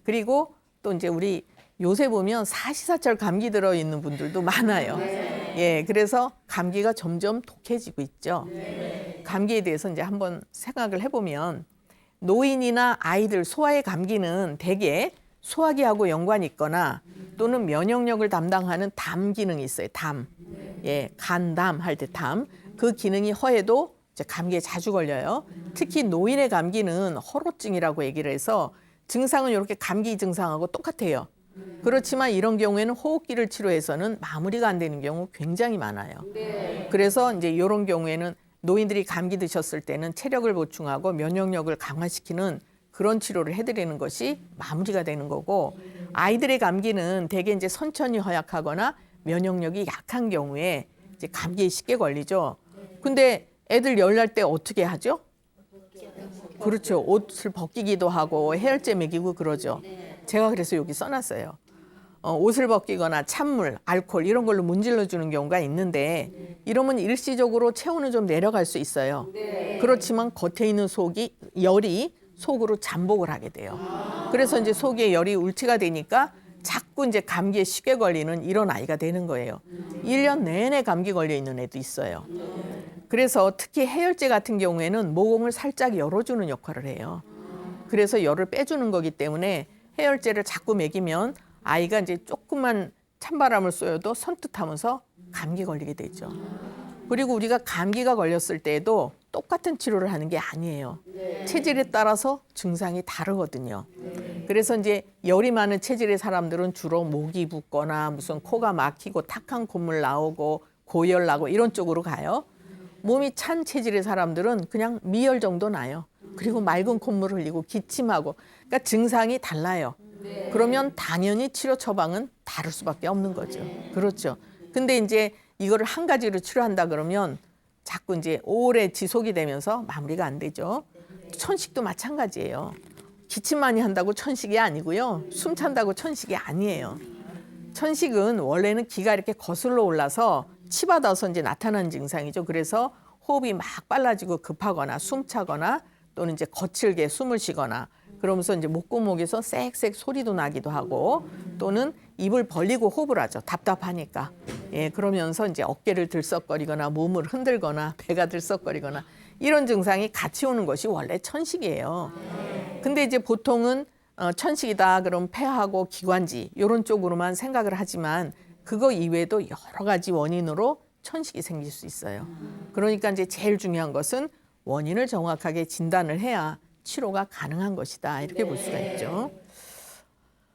그리고 또 이제 우리 요새 보면 사시사철 감기 들어 있는 분들도 많아요. 예, 그래서 감기가 점점 독해지고 있죠. 감기에 대해서 이제 한번 생각을 해보면 노인이나 아이들 소아의 감기는 대개 소화기하고 연관이 있거나 또는 면역력을 담당하는 담 기능이 있어요. 담. 예, 간담 할 때 담. 그 기능이 허해도 이제 감기에 자주 걸려요. 특히 노인의 감기는 허로증이라고 얘기를 해서 증상은 이렇게 감기 증상하고 똑같아요. 그렇지만 이런 경우에는 호흡기를 치료해서는 마무리가 안 되는 경우 굉장히 많아요. 그래서 이제 이런 경우에는 노인들이 감기 드셨을 때는 체력을 보충하고 면역력을 강화시키는 그런 치료를 해드리는 것이 마무리가 되는 거고, 아이들의 감기는 대개 이제 선천이 허약하거나 면역력이 약한 경우에 이제 감기에 쉽게 걸리죠. 근데 애들 열날 때 어떻게 하죠? 그렇죠. 옷을 벗기기도 하고 해열제 먹이고 그러죠. 제가 그래서 여기 써놨어요. 옷을 벗기거나 찬물, 알코올 이런 걸로 문질러 주는 경우가 있는데 이러면 일시적으로 체온은 좀 내려갈 수 있어요. 그렇지만 겉에 있는 열이 속으로 잠복을 하게 돼요. 그래서 이제 속에 열이 울치가 되니까 자꾸 이제 감기에 쉽게 걸리는 이런 아이가 되는 거예요. 1년 내내 감기 걸려 있는 애도 있어요. 그래서 특히 해열제 같은 경우에는 모공을 살짝 열어주는 역할을 해요. 그래서 열을 빼주는 거기 때문에 해열제를 자꾸 먹이면 아이가 이제 조금만 찬바람을 쏘여도 선뜻하면서 감기 걸리게 되죠. 그리고 우리가 감기가 걸렸을 때에도 똑같은 치료를 하는 게 아니에요. 체질에 따라서 증상이 다르거든요. 그래서 이제 열이 많은 체질의 사람들은 주로 목이 붓거나 무슨 코가 막히고 탁한 콧물 나오고 고열 나고 이런 쪽으로 가요. 몸이 찬 체질의 사람들은 그냥 미열 정도 나요. 그리고 맑은 콧물 흘리고 기침하고, 그러니까 증상이 달라요. 그러면 당연히 치료 처방은 다를 수밖에 없는 거죠. 그렇죠. 근데 이제 이거를 한 가지로 치료한다 그러면 자꾸 이제 오래 지속이 되면서 마무리가 안 되죠. 천식도 마찬가지예요. 기침 많이 한다고 천식이 아니고요. 숨 찬다고 천식이 아니에요. 천식은 원래는 기가 이렇게 거슬러 올라서 치받아서 이제 나타나는 증상이죠. 그래서 호흡이 막 빨라지고 급하거나 숨차거나 또는 이제 거칠게 숨을 쉬거나 그러면서 이제 목구멍에서 쌕쌕 소리도 나기도 하고 또는 입을 벌리고 호흡을 하죠. 답답하니까. 예, 그러면서 이제 어깨를 들썩거리거나 몸을 흔들거나 배가 들썩거리거나 이런 증상이 같이 오는 것이 원래 천식이에요. 근데 이제 보통은 천식이다 그럼 폐하고 기관지 이런 쪽으로만 생각을 하지만 그거 이외에도 여러 가지 원인으로 천식이 생길 수 있어요. 그러니까 이제 제일 중요한 것은 원인을 정확하게 진단을 해야 치료가 가능한 것이다. 이렇게 볼 수가 있죠.